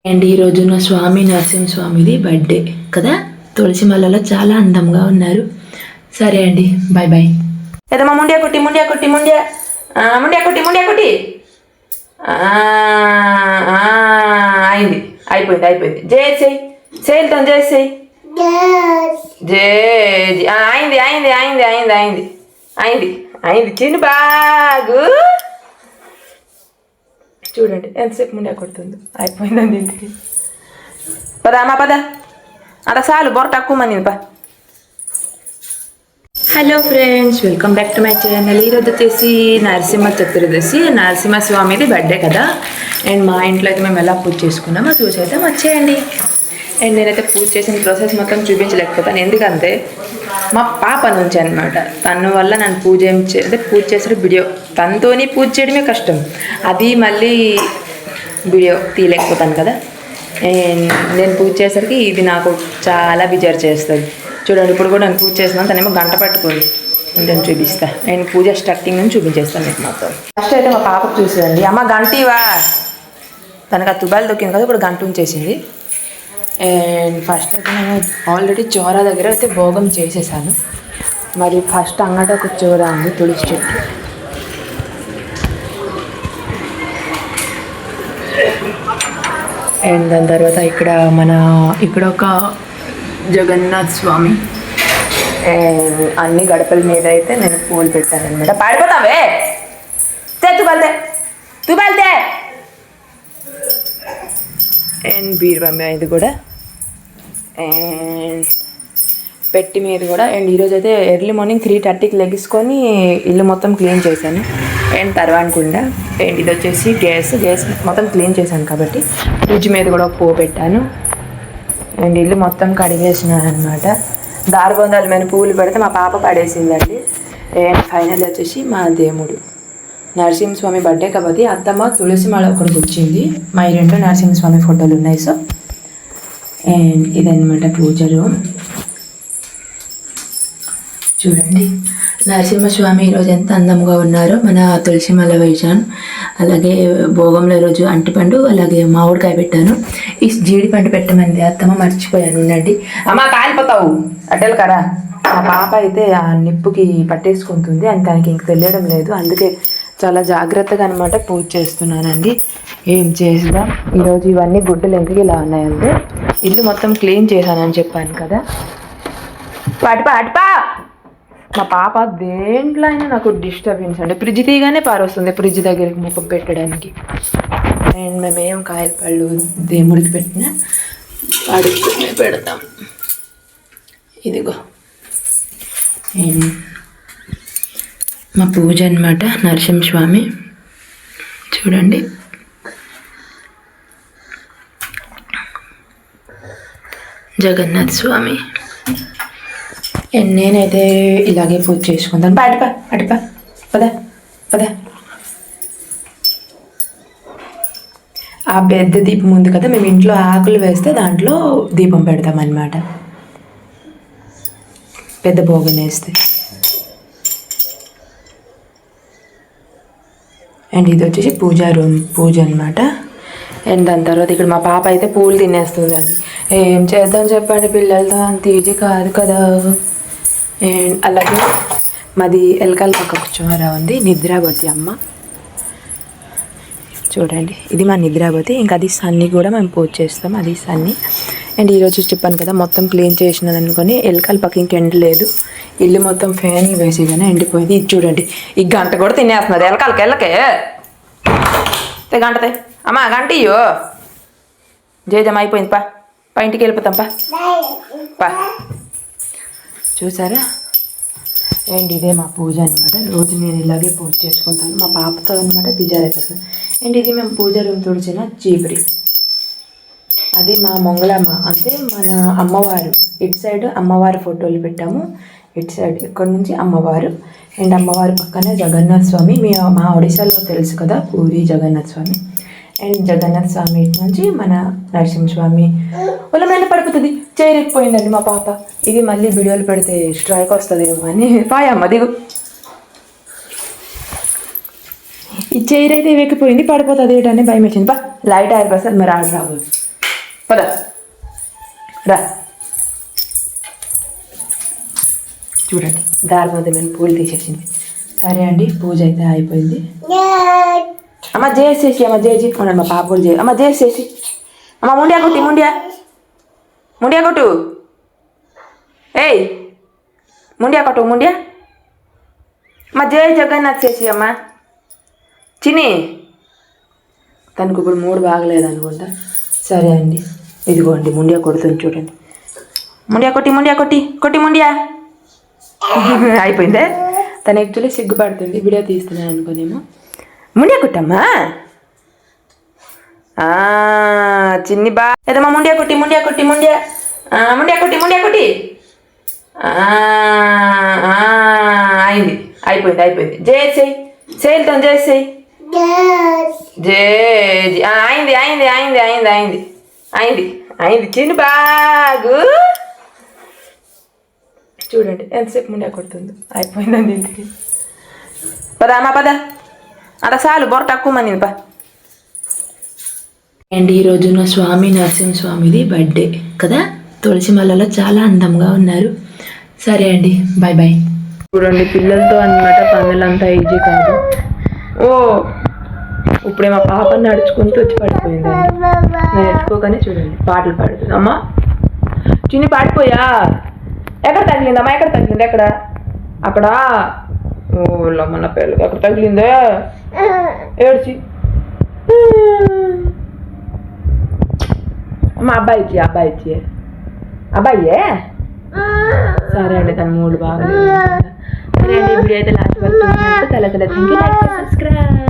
And ఈ రోజు నా స్వామి నరసింహస్వామిది బర్త్డే కదా. తులసి మల్లలో చాలా అందంగా ఉన్నారు. సరే అండి, బాయ్ బాయ్. ఏదమ్మా ముండియా కుట్టి ముండియా కుట్టి ముండియా ముండియా కుట్టి ముండియా కుట్టి అయింది, అయిపోయింది అయిపోయింది. జేసేయి చేయితాను, చేసేయి జే అయింది అయింది అయింది అయింది అయింది అయింది అయింది. చిన్న బాగు చూడండి ఎంతసేపు ముండే కొడుతుంది. అయిపోయిందండి ఇంటికి. పద అమ్మా పద, అంత చాలు బొర తక్కువ మంది పా. Hello friends, welcome back to my channel. ఈరోజు వచ్చేసి నరసింహ చతుర్దశి, నరసింహస్వామిది బర్త్డే కదా. అండ్ మా ఇంట్లో అయితే మేము ఎలా పూజ చేసుకున్నామో చూసి అయితే వచ్చేయండి. అండ్ నేనైతే పూజ చేసిన ప్రాసెస్ మొత్తం చూపించలేకపోతాను, ఎందుకంటే మా పాప నుంచి అనమాట. తన వల్ల నన్ను పూజ అంటే పూజ చేసిన వీడియో తనతోని పూజ చేయడమే కష్టం, అది మళ్ళీ వీడియో తీయలేకపోతాను కదా. నేను పూజ చేసరికి ఇది నాకు చాలా బిజారు చేస్తుంది. చూడండి, ఇప్పుడు కూడా నేను పూజ చేస్తున్నాను, తనేమో గంట పట్టుకుంది. నేను చూపిస్తా, నేను పూజ స్టార్టింగ్ నుంచి చూపించేస్తాను మీకు మొత్తం. ఫస్ట్ అయితే మా పాపకు చూసేయండి. అమ్మ గంటివా, తనకు ఆ తుబాలు దొక్కింది కదా, ఇప్పుడు గంట ఉంచేసింది. అండ్ ఫస్ట్ అయితే నేను ఆల్రెడీ చోర దగ్గర అయితే భోగం చేసేసాను. మరి ఫస్ట్ అంగట ఒక చోర ఉంది, తులసి చెట్టు. అండ్ దాని తర్వాత ఇక్కడ ఒక జగన్నాథ్ స్వామి. అండ్ అన్ని గడపల మీద అయితే నేను పూలు పెట్టాను అనమాట. పాడిపోతావే తుబాల్తే. అండ్ బీరువా ఇది కూడా, అండ్ పెట్టి మీద కూడా. అండ్ ఈరోజు అయితే ఎర్లీ మార్నింగ్ 3:30కి లెగ్గించుకొని ఇల్లు మొత్తం క్లీన్ చేశాను. అండ్ తర్వాతకుండా అండ్ ఇది వచ్చేసి గ్యాస్ మొత్తం క్లీన్ చేశాను కాబట్టి ఫ్రిడ్జ్ మీద కూడా ఒక పువ్వు పెట్టాను. అండ్ ఇల్లు మొత్తం కడిగేసినాను అనమాట. దారబొందాల మీద పువ్వులు పెడితే మా పాప పడేసిందండి. అండ్ ఫైనల్ వచ్చేసి మా దేవుడు నరసింహస్వామి బర్త్డే కాబట్టి అత్తమ్మ తులసి మాల ఒకటి వచ్చింది. మా ఈ 2 నరసింహస్వామి ఫోటోలు ఉన్నాయి. సో అండ్ ఇదన్నమాట పూజ రూమ్. చూడండి నరసింహస్వామి ఈరోజు ఎంత అందంగా ఉన్నారో. మన తులసి మాల వేశాను, అలాగే భోగంలో ఈరోజు అంటిపండు అలాగే మామిడికాయ పెట్టాను. ఈ జీడిపండు పెట్టమంది అత్తమ్మ, మర్చిపోయాను. ఉండండి అమ్మ, కాలిపోతావు అడ్డలు కరా. మా పాప అయితే ఆ నిప్పుకి పట్టేసుకుంటుంది అని తనకి ఇంక తెలియడం లేదు, అందుకే చాలా జాగ్రత్తగా అనమాట పూజ చేస్తున్నానండి. ఏం చేద్దాం ఈరోజు, ఇవన్నీ గుడ్డలు ఎందుకు ఇలా ఉన్నాయంటే ఇల్లు మొత్తం క్లీన్ చేశానని చెప్పాను కదా. అటుపా మా పాప దేంట్లో అయినా నాకు డిస్టర్బెన్స్ అంటే ఫ్రిడ్జ్ తీయగానే పారొస్తుంది, ఫ్రిడ్జ్ దగ్గరికి ముఖం పెట్టడానికి. అండ్ మేమేం కాయల పళ్ళు దేవుడికి పెట్టిన అడుగుతూనే పెడతాం. ఇదిగో మా పూజ అనమాట. నరసింహస్వామి చూడండి, జగన్నాథ్ స్వామి. అండ్ నేనైతే ఇలాగే పూజ చేసుకుంటాను. అటుపా పద పద. ఆ పెద్ద దీపం ఉంది కదా, మేము ఇంట్లో ఆకులు వేస్తే దాంట్లో దీపం పెడతాం అన్నమాట, పెద్ద భోగం వేస్తే. అండ్ ఇది వచ్చేసి పూజ అనమాట. అండ్ దాని తర్వాత ఇక్కడ మా పాప అయితే పూలు తినేస్తుందండి. ఏం చేద్దాం చెప్పండి, పిల్లలతో అంత ఈజీ కాదు కదా. అండ్ అలాగే మాది ఎలకల పక్కకు చోర ఉంది, నిద్రావతి అమ్మ. చూడండి ఇది మా నిద్రావతి. ఇంకా అది సన్ని కూడా మేము పూజ చేస్తాం, అది సన్ని. అండ్ ఈరోజు చెప్పాను కదా మొత్తం క్లీన్ చేసినాను అనుకొని, ఎలకల పక్క ఇంకెండలేదు, ఇల్లు మొత్తం ఫ్యాన్లు వేసి కానీ ఎండిపోయింది. ఇది చూడండి, ఈ గంట కూడా తినేస్తున్నది ఎలకే గంటతే. అమ్మా గంట ఇయ్యో జేజమ్మ, అయిపోయింది పా ఇంటికి వెళ్ళిపోతాం పా. చూసారా. అండ్ ఇదే మా పూజ అనమాట. రోజు నేను ఇలాగే పూజ చేసుకుంటాను మా పాపతో అనమాట, బిజారైపోతాను. అండ్ ఇది మేము పూజ రూమ్ తుడిచిన చీపురి, అది మా మంగళమ్మ అంటే మన అమ్మవారు. ఇటు సైడ్ అమ్మవారి ఫోటోలు పెట్టాము, ఇటు సైడ్ ఇక్కడ నుంచి అమ్మవారు. అండ్ అమ్మవారి పక్కనే జగన్నాథ్ స్వామి. మా ఒడిశాలో తెలుసు కదా పూరి జగన్నాథ్ స్వామి. అండ్ జగన్నాథ్ స్వామి ఇటు నుంచి మన నరసింహస్వామి. ఒళ్ళమైన పడిపోతుంది, చేరెక్కిపోయిందండి మా పాప. ఇది మళ్ళీ వీడియోలు పెడితే స్ట్రైక్ వస్తుంది అని పాయమ్మ దిగు. ఈ చైర్ అయితే వెక్కిపోయింది, పడిపోతుంది ఏంటని భయం వచ్చింది. లైట్ ఆరిపోతుంది, మరి ఆడ రావు. పద రా. చూడండి దారి మధ్య మేము పూలు తీసేసింది. సరే అండి, పూజ అయితే అయిపోయింది. అమ్మ చేసేసి అమ్మ చేసి ఉండండి, మా పాప కూడా అమ్మ చేసేసి అమ్మ ముండియా కొట్టి ముండియా కొట్టు. ఏయ్ ముండియా కొట్టు ముండియా. అమ్మ జై జగన్నాథ్ చేసి అమ్మ. చిన్ని తనకు ఇప్పుడు మూడు బాగలేదు అనుకుంటా. సరే అండి, ఇదిగోండి ముండియా కొడుతుంది చూడండి. ముండియా కొట్టి ముండియా. అయిపోయిందే. తను యాక్చువల్లీ సిగ్గుపడుతుంది, వీడియో తీస్తున్నాను అనుకోనేమో. ముండియా కొట్టమ్మా. చిన్ని బా ఏదమ్మా ముండియా కొట్టి ముండియా కొట్టి. అయింది, అయిపోయింది. చేసేయి సేల్తో చేసేయి. అయింది చిన్ని బాగు. చూడండి ఎంతసేపు ముండియా కొడుతుందో. అయిపోయిందండి ఇంటికి. పద అమ్మ పద, అలా చాలు బొర తక్కువ మంది పా. అండ్ ఈరోజు నా స్వామి నరసింహస్వామిది బర్త్డే కదా. తులసి మల్లలో చాలా అందంగా ఉన్నారు. సరే అండి, బాయ్ బాయ్. చూడండి పిల్లలతో అన్నమాట పనులంతా ఈజీ కాదు. ఓ ఇప్పుడే మా పాప నడుచుకుంటూ వచ్చి పడిపోయిందండి. నేను ఎత్తుకోగానే చూడండి పాటలు పాడుతుంది. అమ్మా చిన్ని పాడిపోయా. ఎక్కడ తగిలిందమ్మా? ఎక్కడ అక్కడ? ఓ మన పిల్లలు ఎక్కడ తగిలిందే? ఏడ్చి అమ్మ అబ్బాయియే. సరే అండి, తన మూడు బాగా. సరే అండి, వీడియో అయితే లాస్ట్ వరకు తల థ్యాంక్ యూ. Like subscribe.